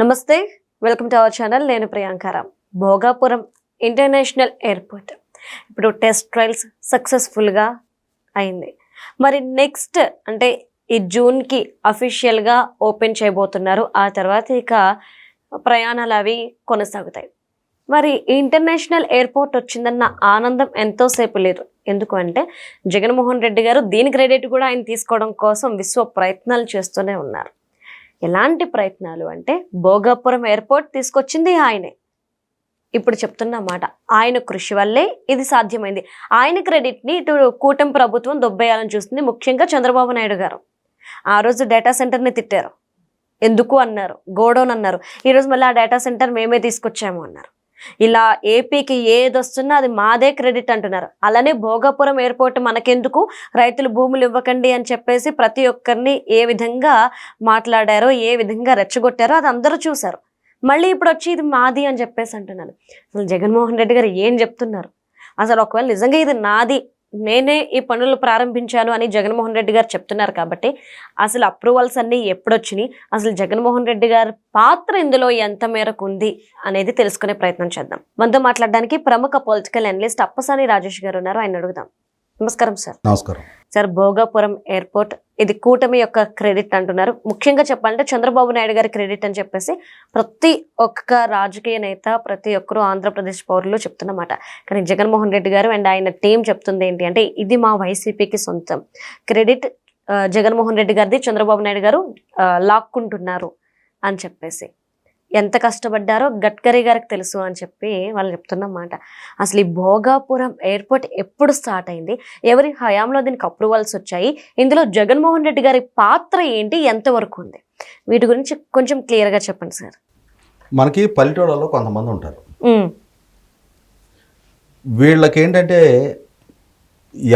నమస్తే, welcome to our channel. నేను ప్రియాంకారాం. Bhogapuram international airport ఇప్పుడు టెస్ట్ ట్రయల్స్ సక్సెస్ఫుల్గా అయింది. మరి నెక్స్ట్ అంటే ఈ జూన్కి అఫీషియల్గా ఓపెన్ చేయబోతున్నారు. ఆ తర్వాత ఇక ప్రయాణాలు అవి కొనసాగుతాయి. మరి ఇంటర్నేషనల్ ఎయిర్పోర్ట్ వచ్చిందన్న ఆనందం ఎంతోసేపు లేదు. ఎందుకు అంటే జగన్మోహన్ రెడ్డి గారు దీని క్రెడిట్ కూడా ఆయన తీసుకోవడం కోసం విశ్వ ప్రయత్నాలు చేస్తూనే ఉన్నారు. ఎలాంటి ప్రయత్నాలు అంటే భోగాపురం ఎయిర్పోర్ట్ తీసుకొచ్చింది ఆయనే. ఇప్పుడు చెప్తున్నమాట ఆయన కృషి వల్లే ఇది సాధ్యమైంది. ఆయన క్రెడిట్ని ఇటు కూటమి ప్రభుత్వం దొబ్బేయాలని చూస్తుంది. ముఖ్యంగా చంద్రబాబు నాయుడు గారు ఆ రోజు డేటా సెంటర్ని తిట్టారు. ఎందుకు అన్నారు, గోడౌన్ అన్నారు. ఈరోజు మళ్ళీ ఆ డేటా సెంటర్ మేమే తీసుకొచ్చాము అన్నారు. ఇలా ఏపీకి ఏది వస్తున్నా అది మాదే క్రెడిట్ అంటున్నారు. అలానే భోగాపురం ఎయిర్పోర్ట్ మనకెందుకు, రైతులు భూములు ఇవ్వకండి అని చెప్పేసి ప్రతి ఒక్కరిని ఏ విధంగా మాట్లాడారో, ఏ విధంగా రెచ్చగొట్టారో అది అందరూ చూశారు. మళ్ళీ ఇప్పుడు వచ్చి ఇది మాది అని చెప్పేసి అంటున్నాను. అసలు జగన్మోహన్ రెడ్డి గారు ఏం చెప్తున్నారు? అసలు ఒకవేళ నిజంగా ఇది నాది, నేనే ఈ పనులు ప్రారంభించాను అని జగన్మోహన్ రెడ్డి గారు చెప్తున్నారు కాబట్టి అసలు అప్రూవల్స్ అన్నీ ఎప్పుడొచ్చినాయి, అసలు జగన్మోహన్ రెడ్డి గారి పాత్ర ఇందులో ఎంత మేరకు ఉంది అనేది తెలుసుకునే ప్రయత్నం చేద్దాం. మనతో మాట్లాడడానికి ప్రముఖ పొలిటికల్ అనలిస్ట్ అప్పసాని రాజేష్ గారు ఉన్నారు. ఆయన అడుగుదాం. నమస్కారం సార్. నమస్కారం సార్. భోగాపురం ఎయిర్పోర్ట్ ఇది కూటమి యొక్క క్రెడిట్ అంటున్నారు. ముఖ్యంగా చెప్పాలంటే చంద్రబాబు నాయుడు గారి క్రెడిట్ అని చెప్పేసి ప్రతి ఒక్క రాజకీయ నేత, ప్రతి ఒక్కరు ఆంధ్రప్రదేశ్ పౌరులు చెప్తున్నమాట. కానీ జగన్మోహన్ రెడ్డి గారు అండ్ ఆయన టీం చెప్తుంది ఏంటి అంటే ఇది మా వైసీపీకి సొంతం క్రెడిట్, జగన్మోహన్ రెడ్డి గారిది చంద్రబాబు నాయుడు గారు లాక్కుంటున్నారు అని చెప్పేసి. ఎంత కష్టపడ్డారో గడ్కరీ గారికి తెలుసు అని చెప్పి వాళ్ళు చెప్తున్నమాట. అసలు ఈ భోగాపురం ఎయిర్పోర్ట్ ఎప్పుడు స్టార్ట్ అయింది, ఎవరి హయాంలో దీనికి అప్రూవల్స్ వచ్చాయి, ఇందులో జగన్మోహన్ రెడ్డి గారి పాత్ర ఏంటి, ఎంతవరకు ఉంది, వీటి గురించి కొంచెం క్లియర్గా చెప్పండి సార్. మనకి పల్లెటూళ్ళలో కొంతమంది ఉంటారు. వీళ్ళకేంటంటే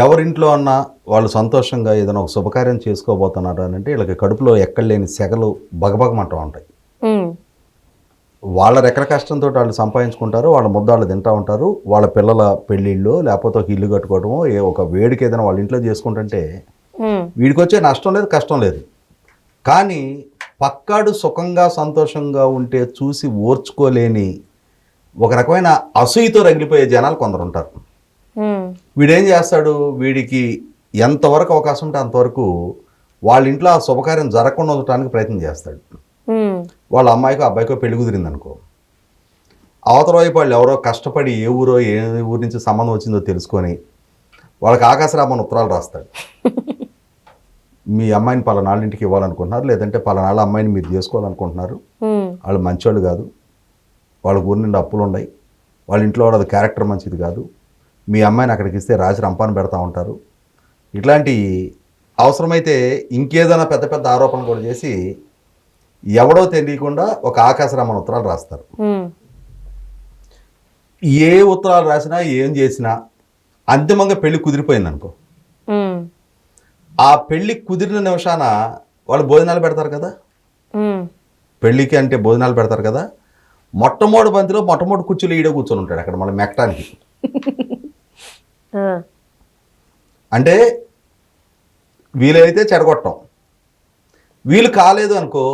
ఎవరింట్లో అన్నా వాళ్ళు సంతోషంగా ఏదైనా ఒక శుభకార్యం చేసుకోబోతున్నారు అని అంటే వీళ్ళకి కడుపులో ఎక్కడలేని సెగలు బగబగమంటూ ఉంటాయి. వాళ్ళ రెక్కల కష్టంతో వాళ్ళు సంపాదించుకుంటారు, వాళ్ళ ముద్దాళ్ళు తింటూ ఉంటారు. వాళ్ళ పిల్లల పెళ్ళిళ్ళు లేకపోతే ఒక ఇల్లు కట్టుకోవడమో ఒక వేడికి ఏదైనా వాళ్ళ ఇంట్లో చేసుకుంటుంటే వీడికి వచ్చే నష్టం లేదు, కష్టం లేదు. కానీ పక్కాడు సుఖంగా సంతోషంగా ఉంటే చూసి ఓర్చుకోలేని ఒక రకమైన అసూయతో రగిలిపోయే జనాలు కొందరు ఉంటారు. వీడేం చేస్తాడు, వీడికి ఎంతవరకు అవకాశం ఉంటే అంతవరకు వాళ్ళ ఇంట్లో ఆ శుభకార్యం జరగకుండా ఉండటానికి ప్రయత్నం చేస్తాడు. వాళ్ళ అమ్మాయికో అబ్బాయికో పెళ్లి కుదిరింది అనుకో, అవతల వైపు వాళ్ళు ఎవరో కష్టపడి ఏ ఊరు నుంచి సంబంధం వచ్చిందో తెలుసుకొని వాళ్ళకి ఆకాశరామన్ ఉత్తరాలు రాస్తాడు. మీ అమ్మాయిని పలానాళ్ళ ఇంటికి ఇవ్వాలనుకుంటున్నారు, లేదంటే పలానాళ్ళ అమ్మాయిని మీరు చేసుకోవాలనుకుంటున్నారు, వాళ్ళు మంచోళ్ళు కాదు, వాళ్ళ ఊరి నుండి అప్పులు ఉన్నాయి, వాళ్ళ ఇంట్లో వాళ్ళది క్యారెక్టర్ మంచిది కాదు, మీ అమ్మాయిని అక్కడికి ఇస్తే రాజు రంపాన్ని పెడతా ఉంటారు. ఇట్లాంటి అవసరమైతే ఇంకేదైనా పెద్ద పెద్ద ఆరోపణలు కూడా చేసి ఎవడో తెలియకుండా ఒక ఆకాశరామన్ ఉత్తరాలు రాస్తారు. ఏ ఉత్తరాలు రాసినా ఏం చేసినా అంతిమంగా పెళ్లి కుదిరిపోయింది అనుకో, ఆ పెళ్లి కుదిరిన నిమిషాన వాళ్ళు భోజనాలు పెడతారు కదా, పెళ్లికి అంటే భోజనాలు పెడతారు కదా, మొట్టమొదటి బంతిలో మొట్టమొదటి కుర్చీలో ఈడే కూర్చొని ఉంటాడు అక్కడ మళ్ళీ మెక్కడానికి. అంటే వీలైతే చెడగొట్టం, వీలు కాలేదు అనుకో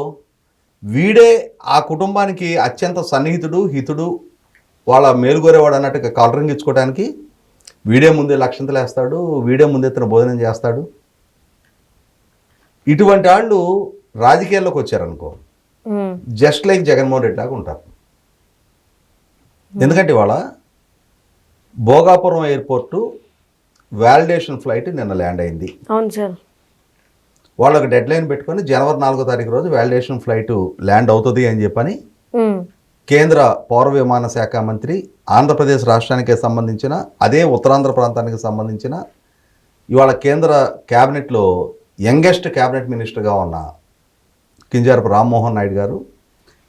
వీడే ఆ కుటుంబానికి అత్యంత సన్నిహితుడు, హితుడు, వాళ్ళ మేలుగోరేవాడు అన్నట్టుగా కలరింగ్ ఇచ్చుకోవడానికి వీడే ముందే లక్షంతలు వేస్తాడు, వీడే ముందే తన భోజనం చేస్తాడు. ఇటువంటి వాళ్ళు రాజకీయాల్లోకి వచ్చారనుకో జస్ట్ లైక్ జగన్మోహన్ రెడ్డి లాగా ఉంటారు. ఎందుకంటే వాళ్ళ భోగాపురం ఎయిర్పోర్టు వ్యాలిడేషన్ ఫ్లైట్ నిన్న ల్యాండ్ అయింది. అవును సార్. వాళ్ళకి డెడ్ లైన్ పెట్టుకొని జనవరి 4వ తారీఖు రోజు వ్యాలిడేషన్ ఫ్లైట్ ల్యాండ్ అవుతుంది అని చెప్పని కేంద్ర పౌర విమాన శాఖ మంత్రి, ఆంధ్రప్రదేశ్ రాష్ట్రానికి సంబంధించిన అదే ఉత్తరాంధ్ర ప్రాంతానికి సంబంధించిన ఇవాళ కేంద్ర క్యాబినెట్లో యంగెస్ట్ క్యాబినెట్ మినిస్టర్గా ఉన్న కింజారపు రామ్మోహన్ నాయుడు గారు,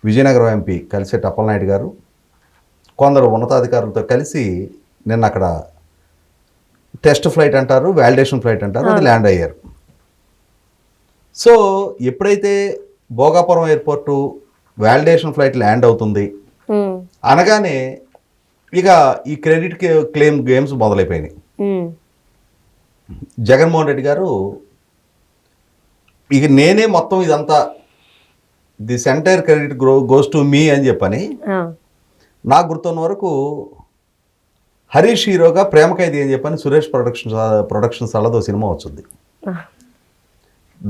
విజయనగరం ఎంపీ కలిసెట్టి అప్పలనాయుడు గారు, కొందరు ఉన్నతాధికారులతో కలిసి నిన్న అక్కడ టెస్ట్ ఫ్లైట్ అంటారు, వ్యాలిడేషన్ ఫ్లైట్ అంటారు, అది ల్యాండ్ అయ్యారు. సో ఎప్పుడైతే Bhogapuram airport validation flight land అవుతుంది అనగానే ఇక ఈ క్రెడిట్ క్లెయిమ్ గేమ్స్ మొదలైపోయినాయి. జగన్మోహన్ రెడ్డి గారు ఇక నేనే మొత్తం ఇదంతా this entire credit goes to me అని చెప్పని నాకు గుర్తున్న వరకు హరీష్ హీరోగా ప్రేమ ఖైదీ అని చెప్పని సురేష్ ప్రొడక్షన్స్ వాళ్ళదో సినిమా వచ్చింది.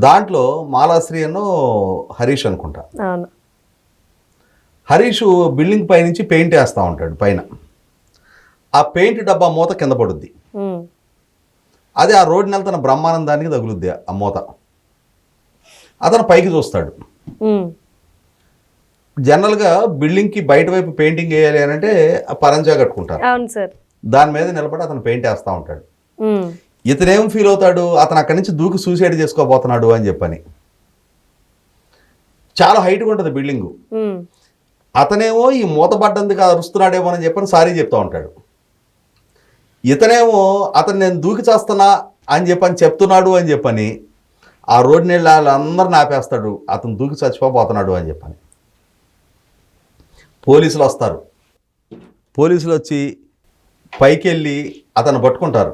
దాంట్లో మాలాశ్రీ అన్నో హరీష్ అనుకుంటా. అవును. హరీష్ బిల్డింగ్ పైనుంచి పెయింట్ వేస్తూ ఉంటాడు పైన. ఆ పెయింట్ డబ్బా మూత కింద పడుద్ది. అదే ఆ రోడ్డుని వెళ్తున్న బ్రహ్మానందానికి తగులుద్ది ఆ మూత. అతను పైకి చూస్తాడు. జనరల్గా బిల్డింగ్కి బయట వైపు పెయింటింగ్ వేయాలి అని అంటే ఆ పరంజా కట్టుకుంటారు. అవును సార్. దాని మీద నిలబడి అతను పెయింట్ వేస్తూ ఉంటాడు. ఇతనేం ఫీల్ అవుతాడు, అతను అక్కడి నుంచి దూకి సూసైడ్ చేసుకోబోతున్నాడు అని చెప్పని. చాలా హైట్గా ఉంటుంది బిల్డింగు. అతనేమో ఈ మూతపడ్డందుకు అరుస్తున్నాడేమో అని చెప్పని సారీ చెప్తా ఉంటాడు. ఇతనేమో అతను నేను దూకి చేస్తున్నా అని చెప్పని చెప్తున్నాడు అని చెప్పని ఆ రోడ్డు నీళ్ళ వాళ్ళందరిని ఆపేస్తాడు, అతను దూకి చచ్చిపోతున్నాడు అని చెప్పని. పోలీసులు వస్తారు. పోలీసులు వచ్చి పైకి వెళ్ళి అతను పట్టుకుంటారు.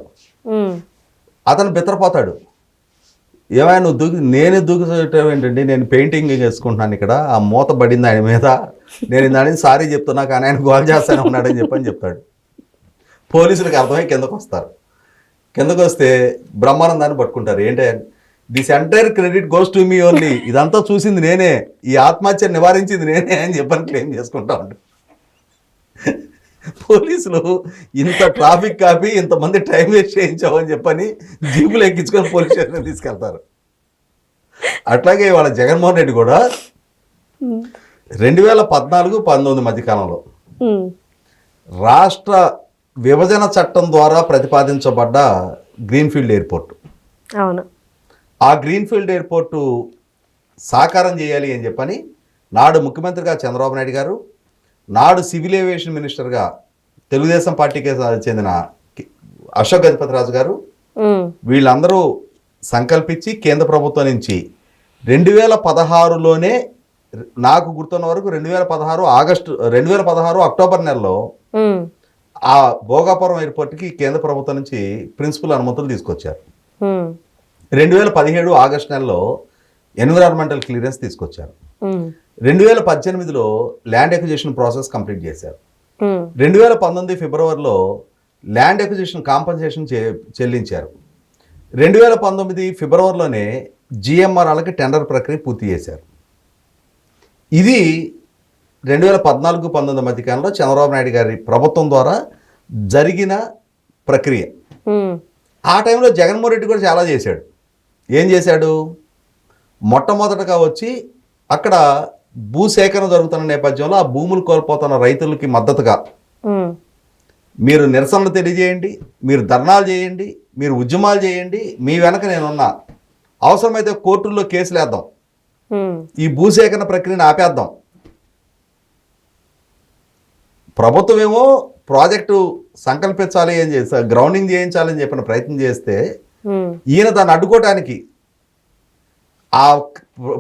అతను బిత్తరపోతాడు. ఏమైనా నువ్వు నేనే దూకిటం ఏంటండి, నేను పెయింటింగ్ వేసుకుంటున్నాను ఇక్కడ, ఆ మూత పడింది ఆయన మీద, నేను దాని సారీ చెప్తున్నా కానీ ఆయన గోల్ చేస్తానే ఉన్నాడని చెప్పని చెప్తాడు. పోలీసులకు అర్థమై కిందకు వస్తారు. కిందకు వస్తే బ్రహ్మానందాన్ని పట్టుకుంటారు. ఏంటంటే this entire credit goes to me only, ఇదంతా చూసింది నేనే, ఈ ఆత్మహత్య నివారించింది నేనే అని చెప్పని క్లెయిమ్ చేసుకుంటా ఉంటాడు. పోలీసులు ఇంత ట్రాఫిక్ కాపీ ఇంతమంది టైం వేస్ట్ చేయించామని చెప్పని జీపులు ఎక్కించుకొని పోలీస్ స్టేషన్ తీసుకెళ్తారు. అట్లాగే వాళ్ళ జగన్మోహన్ రెడ్డి కూడా 2014-19 మధ్యకాలంలో రాష్ట్ర విభజన చట్టం ద్వారా ప్రతిపాదించబడ్డ గ్రీన్ఫీల్డ్ ఎయిర్పోర్ట్. అవును. ఆ గ్రీన్ఫీల్డ్ ఎయిర్పోర్టు సాకారం చేయాలి అని చెప్పని నాడు ముఖ్యమంత్రిగా చంద్రబాబు నాయుడు గారు, నాడు సివిల్ ఏవియేషన్ మినిస్టర్గా తెలుగుదేశం పార్టీకి చెందిన అశోక్ గజపతిరాజు గారు వీళ్ళందరూ సంకల్పించి కేంద్ర ప్రభుత్వం నుంచి 2016లోనే, నాకు గుర్తున్న వరకు 2016 అక్టోబర్ నెలలో ఆ భోగాపురం ఎయిర్పోర్ట్కి కేంద్ర ప్రభుత్వం నుంచి ప్రిన్సిపల్ అనుమతులు తీసుకొచ్చారు. 2017 ఆగస్టు నెలలో ఎన్విరాన్మెంటల్ క్లియరెన్స్ తీసుకొచ్చారు. 2018లో ల్యాండ్ ఎక్విజిషన్ ప్రాసెస్ కంప్లీట్ చేశారు. 2019 ఫిబ్రవరిలో ల్యాండ్ ఎక్విజిషన్ కాంపన్సేషన్ చెల్లించారు. 2019 ఫిబ్రవరిలోనే జిఎంఆర్ వాళ్ళకి టెండర్ ప్రక్రియ పూర్తి చేశారు. ఇది 2014-19 మధ్యకాలంలో చంద్రబాబు నాయుడు గారి ప్రభుత్వం ద్వారా జరిగిన ప్రక్రియ. ఆ టైంలో జగన్మోహన్ రెడ్డి కూడా చాలా చేశాడు. ఏం చేశాడు, మొట్టమొదటగా వచ్చి అక్కడ భూసేకరణ జరుగుతున్న నేపథ్యంలో ఆ భూములు కోల్పోతున్న రైతులకి మద్దతుగా మీరు నిరసనలు తెలియజేయండి, మీరు ధర్నాలు చేయండి, మీరు ఉద్యమాలు చేయండి, మీ వెనక నేనున్నా, అవసరమైతే కోర్టుల్లో కేసులు వేద్దాం, ఈ భూసేకరణ ప్రక్రియను ఆపేద్దాం. ప్రభుత్వం ఏమో ప్రాజెక్టు సంకల్పించాలి అని చేసి గ్రౌండింగ్ చేయించాలని చెప్పిన ప్రయత్నం చేస్తే ఈయన దాన్ని అడ్డుకోవటానికి ఆ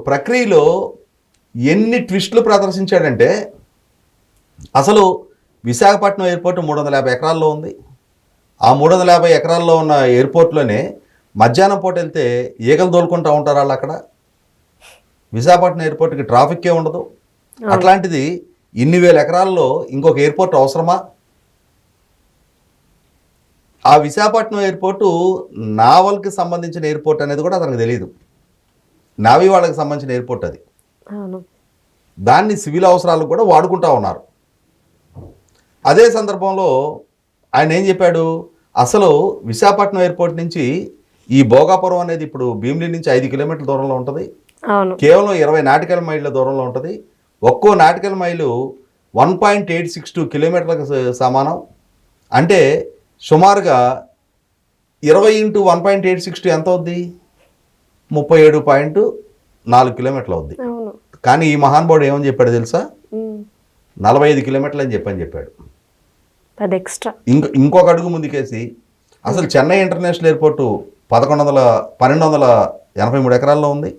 ప్రక్రియలో ఎన్ని ట్విస్టులు ప్రదర్శించాడంటే, అసలు విశాఖపట్నం ఎయిర్పోర్ట్ 350 ఎకరాల్లో ఉంది. ఆ 350 ఎకరాల్లో ఉన్న ఎయిర్పోర్ట్లోనే మధ్యాహ్నం పూట వెళ్తే ఈగలు తోలుకుంటూ ఉంటారు వాళ్ళు అక్కడ. విశాఖపట్నం ఎయిర్పోర్ట్కి ట్రాఫిక్కే ఉండదు. అట్లాంటిది ఇన్ని వేల ఎకరాల్లో ఇంకొక ఎయిర్పోర్ట్ అవసరమా? ఆ విశాఖపట్నం ఎయిర్పోర్టు నావల్కి సంబంధించిన ఎయిర్పోర్ట్ అనేది కూడా అతనికి తెలియదు. నావీ వాళ్ళకి సంబంధించిన ఎయిర్పోర్ట్ అది. దాన్ని సివిల్ అవసరాలకు కూడా వాడుకుంటా ఉన్నారు. అదే సందర్భంలో ఆయన ఏం చెప్పాడు, అసలు విశాఖపట్నం ఎయిర్పోర్ట్ నుంచి ఈ భోగాపురం అనేది ఇప్పుడు భీమిలి నుంచి 5 కిలోమీటర్ల దూరంలో ఉంటుంది. కేవలం 20 నాటికల్ మైళ్ళ దూరంలో ఉంటుంది. ఒక్కో నాటికల్ మైలు 1.862 కిలోమీటర్లకు సమానం. అంటే సుమారుగా 20 × 1.862 ఎంత అవుద్ది, 37.4 కిలోమీటర్లు అవుద్ది. కానీ ఈ మహానుభావుడు ఏమని చెప్పాడు తెలుసా, 45 కిలోమీటర్లు అని చెప్పాడు. ఇంకొక అడుగు ముందుకేసి అసలు చెన్నై ఇంటర్నేషనల్ ఎయిర్పోర్టు 1283 ఎకరాల్లో ఉంది.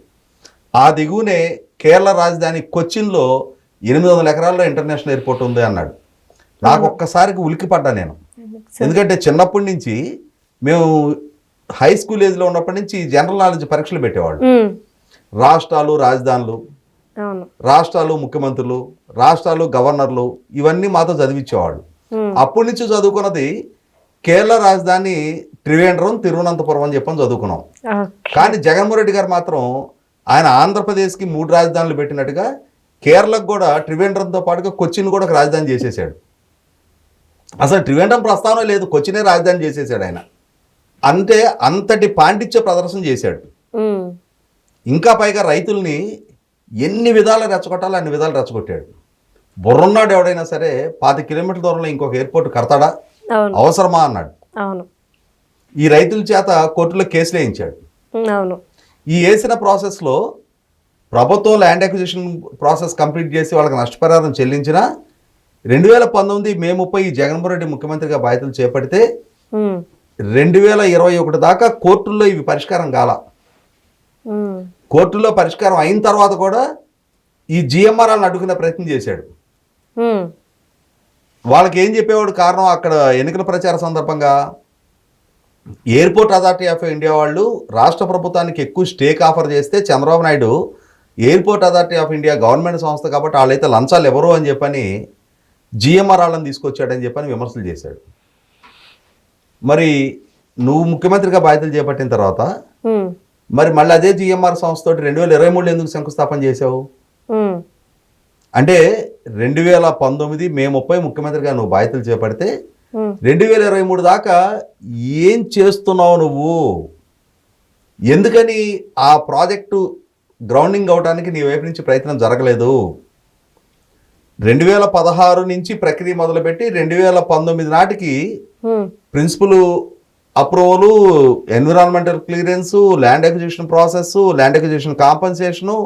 ఆ దిగువనే కేరళ రాజధాని కొచ్చిన్లో 800 ఎకరాల్లో ఇంటర్నేషనల్ ఎయిర్పోర్ట్ ఉంది అన్నాడు. నాకు ఒక్కసారికి ఉలిక్కిపడ్డా నేను. ఎందుకంటే చిన్నప్పటి నుంచి మేము హై స్కూల్ ఏజ్లో ఉన్నప్పటి నుంచి జనరల్ నాలెడ్జ్ పరీక్షలు పెట్టేవాళ్ళు. రాష్ట్రాలు, రాజధానులు, అవును. రాష్ట్రాలు ముఖ్యమంత్రులు, రాష్ట్రాలు గవర్నర్లు ఇవన్నీ మాతో చదివించేవాళ్ళు. అప్పటి నుంచి చదువుకున్నది కేరళ రాజధాని త్రివేంద్రం, తిరువనంతపురం అని చెప్పని చదువుకున్నాం. కానీ జగన్మోహన్ రెడ్డి గారు మాత్రం ఆయన ఆంధ్రప్రదేశ్కి 3 రాజధానులు పెట్టినట్టుగా కేరళకు కూడా త్రివేంద్రంతో పాటుగా కొచ్చిన్ కూడా ఒక రాజధాని చేసేసాడు. అసలు త్రివేంద్రం ప్రస్తావన లేదు, కొచ్చినే రాజధాని చేసేసాడు ఆయన. అంటే అంతటి పాండిత్య ప్రదర్శన చేశాడు. ఇంకా పైగా రైతుల్ని ఎన్ని విధాలు రెచ్చగొట్టాలో అన్ని విధాలు రెచ్చగొట్టాడు. బుర్రున్నాడు ఎవడైనా సరే 25 కిలోమీటర్ల దూరంలో ఇంకొక ఎయిర్పోర్ట్ కడతాడా, అవసరమా అన్నాడు. ఈ రైతుల చేత కోర్టులో కేసులు వేయించాడు. ఈ వేసిన ప్రాసెస్లో ప్రభుత్వం ల్యాండ్ అక్విజిషన్ ప్రాసెస్ కంప్లీట్ చేసి వాళ్ళకి నష్టపరిహారం చెల్లించిన 2019 మే 30 ఈ జగన్మోహన్ రెడ్డి ముఖ్యమంత్రిగా బాధ్యతలు చేపడితే 2021 దాకా కోర్టుల్లో ఇవి పరిష్కారం కాల. కోర్టుల్లో పరిష్కారం అయిన తర్వాత కూడా ఈ జిఎంఆర్ఆర్ని అడ్డుకునే ప్రయత్నం చేశాడు. వాళ్ళకి ఏం చెప్పేవాడు కారణం, అక్కడ ఎన్నికల ప్రచార సందర్భంగా ఎయిర్పోర్ట్ అథారిటీ ఆఫ్ ఇండియా వాళ్ళు రాష్ట్ర ప్రభుత్వానికి ఎక్కువ స్టేక్ ఆఫర్ చేస్తే Chandrababu Naidu airport authority of India government సంస్థ కాబట్టి వాళ్ళైతే లంచాలు ఎవరు అని చెప్పని జిఎంఆర్ వాళ్ళని తీసుకొచ్చాడని చెప్పని విమర్శలు చేశాడు. మరి నువ్వు ముఖ్యమంత్రిగా బాధ్యతలు చేపట్టిన తర్వాత మరి మళ్ళీ అదే జిఎంఆర్ సంస్థ తోటి 2023 ఎందుకు శంకుస్థాపన చేశావు? అంటే 2019 మే 30 ముఖ్యమంత్రిగా నువ్వు బాధ్యతలు చేపడితే 2023 దాకా ఏం చేస్తున్నావు నువ్వు? ఎందుకని ఆ ప్రాజెక్టు గ్రౌండింగ్ అవడానికి నీ వైపు నుంచి ప్రయత్నం జరగలేదు? 2016 నుంచి ప్రక్రియ మొదలుపెట్టి 2019 నాటికి principal approval, environmental clearance, land acquisition process, land acquisition compensation,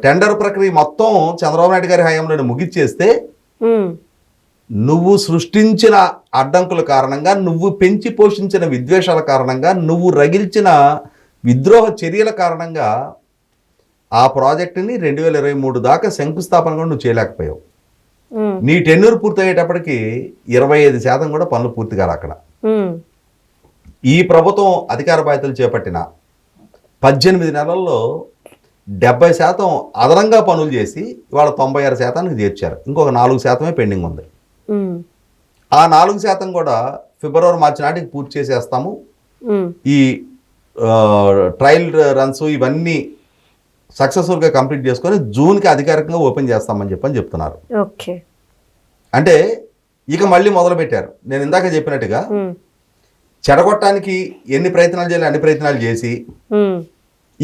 tender ప్రక్రియ మొత్తం చంద్రబాబు నాయుడు గారి హయాంలో ముగిచ్చేస్తే నువ్వు సృష్టించిన అడ్డంకుల కారణంగా, నువ్వు పెంచి పోషించిన విద్వేషాల కారణంగా, నువ్వు రగిల్చిన విద్రోహ చర్యల కారణంగా ఆ ప్రాజెక్టుని 2023 దాకా శంకుస్థాపన కూడా నువ్వు చేయలేకపోయావు. నీ టెన్యూర్ పూర్తయ్యేటప్పటికి 25% కూడా పనులు పూర్తి కాదు అక్కడ. ఈ ప్రభుత్వం అధికార బాధ్యతలు చేపట్టిన 18 నెలల్లో 70% అదనంగా పనులు చేసి ఇవాళ 96%కి చేర్చారు. ఇంకొక 4% పెండింగ్ ఉంది. ఆ 4% కూడా ఫిబ్రవరి మార్చి నాటికి పూర్తి చేసేస్తాము. ఈ ట్రయల్ రన్స్ ఇవన్నీ సక్సెస్ఫుల్గా కంప్లీట్ చేసుకొని జూన్కి అధికారికంగా ఓపెన్ చేస్తామని చెప్తున్నారు. అంటే ఇక మళ్ళీ మొదలు పెట్టారు. నేను ఇందాక చెప్పినట్టుగా చెడగొట్టడానికి ఎన్ని ప్రయత్నాలు చేయాలి అన్ని ప్రయత్నాలు చేసి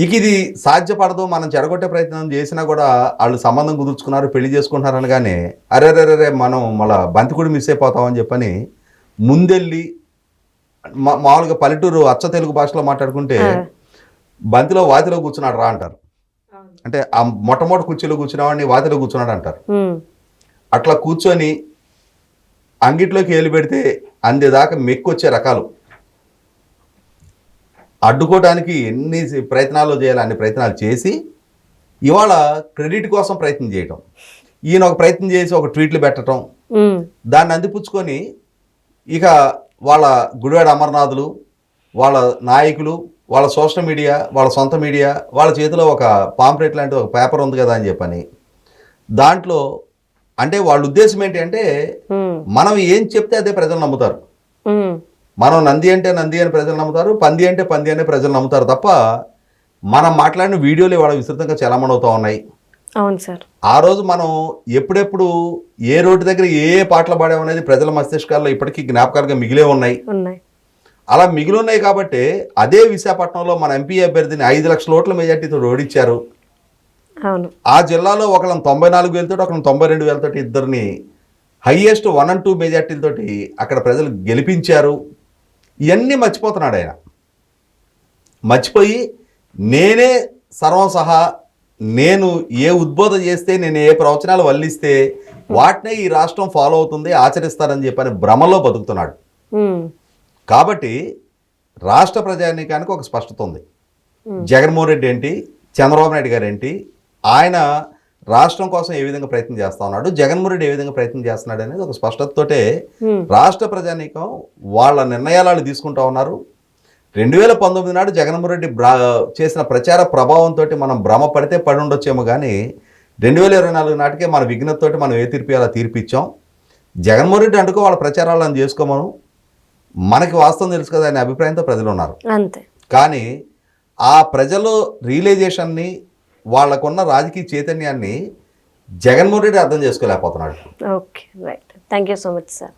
ఇక ఇది సాధ్యపడదు, మనం చెడగొట్టే ప్రయత్నం చేసినా కూడా వాళ్ళు సంబంధం కుదుర్చుకున్నారు, పెళ్లి చేసుకుంటున్నారు అనగానే అరే మనం మళ్ళీ బంతికుడి మిస్ అయిపోతామని చెప్పని ముందెళ్ళి మామూలుగా పల్లెటూరు అచ్చ తెలుగు భాషలో మాట్లాడుకుంటే బంతిలో వాతిలో కూర్చున్నాడు రా అంటారు. అంటే ఆ మొట్టమొదటి కుర్చీలో కూర్చున్నవాడిని వాతిలో కూర్చున్నాడు అంటారు. అట్లా కూర్చొని అంగిట్లోకి ఏలు పెడితే అందేదాకా మెక్కొచ్చే రకాలు అడ్డుకోవడానికి ఎన్ని ప్రయత్నాలు చేయాలి అన్ని ప్రయత్నాలు చేసి ఇవాళ క్రెడిట్ కోసం ప్రయత్నం చేయటం, ఈయన ఒక ప్రయత్నం చేసి ఒక ట్వీట్లు పెట్టడం, దాన్ని అందిపుచ్చుకొని ఇక వాళ్ళ గుడివాడ అమర్నాథులు, వాళ్ళ నాయకులు, వాళ్ళ సోషల్ మీడియా, వాళ్ళ సొంత మీడియా, వాళ్ళ చేతిలో ఒక పాంప్లెట్ లాంటి ఒక పేపర్ ఉంది కదా అని చెప్పని దాంట్లో అంటే వాళ్ళ ఉద్దేశం ఏంటి అంటే మనం ఏం చెప్తే అదే ప్రజలు నమ్ముతారు. మనం నంది అంటే నంది అని ప్రజలు నమ్ముతారు, పంది అంటే పంది అనే ప్రజలు నమ్ముతారు తప్ప మనం మాట్లాడిన వీడియోలు ఇవాళ విస్తృతంగా చలామణి అవుతూ ఉన్నాయి. అవును సార్. ఆ రోజు మనం ఎప్పుడెప్పుడు ఏ రోడ్డు దగ్గర ఏ పాటలు పాడామనేది ప్రజల మస్తిష్కాల్లో ఇప్పటికీ జ్ఞాపకాలుగా మిగిలే ఉన్నాయి. అలా మిగిలి ఉన్నాయి కాబట్టి అదే విశాఖపట్నంలో మన ఎంపీ అభ్యర్థిని 5 లక్షల ఓట్ల మెజార్టీతో ఓడించారు. ఆ జిల్లాలో ఒకళ్ళని 94,000 తోటి, ఒకళ్ళని 92,000 తోటి, ఇద్దరిని హైయెస్ట్ 1 and 2 మెజార్టీలతోటి అక్కడ ప్రజలు గెలిపించారు. ఇవన్నీ మర్చిపోతున్నాడు ఆయన. మర్చిపోయి నేనే సర్వం సహా, నేను ఏ ఉద్బోధ చేస్తే, నేను ఏ ప్రవచనాలు వల్లిస్తే వాటినే ఈ రాష్ట్రం ఫాలో అవుతుంది, ఆచరిస్తారని చెప్పని భ్రమలో బతుకుతున్నాడు. కాబట్టి రాష్ట్ర ప్రజానీకానికి ఒక స్పష్టత ఉంది. జగన్మోహన్ రెడ్డి ఏంటి, చంద్రబాబు నాయుడు గారు ఏంటి, ఆయన రాష్ట్రం కోసం ఏ విధంగా ప్రయత్నం చేస్తా ఉన్నాడు, జగన్మోహన్ రెడ్డి ఏ విధంగా ప్రయత్నం చేస్తున్నాడు అనేది ఒక స్పష్టతతోటే రాష్ట్ర ప్రజానీకం వాళ్ళ నిర్ణయాలు తీసుకుంటా ఉన్నారు. 2019 నాడు జగన్మోహన్ రెడ్డి చేసిన ప్రచార ప్రభావంతో మనం భ్రమ పడితే పడి ఉండొచ్చేమో కానీ 2024 నాటికే మన విఘ్నతతోటి మనం ఏ తీర్పు అలా తీర్పిచ్చాం. జగన్మోహన్ రెడ్డి అంటుకో వాళ్ళ ప్రచారాలను చేసుకోమను, మనకి వాస్తవం తెలుసు కదా అనే అభిప్రాయంతో ప్రజలు ఉన్నారు. అంతే. కానీ ఆ ప్రజలు రియలైజేషన్ని, వాళ్ళకున్న రాజకీయ చైతన్యాన్ని జగన్మోహన్ రెడ్డి అర్థం చేసుకోలేకపోతున్నాడు. Okay, right. Thank you so much sir.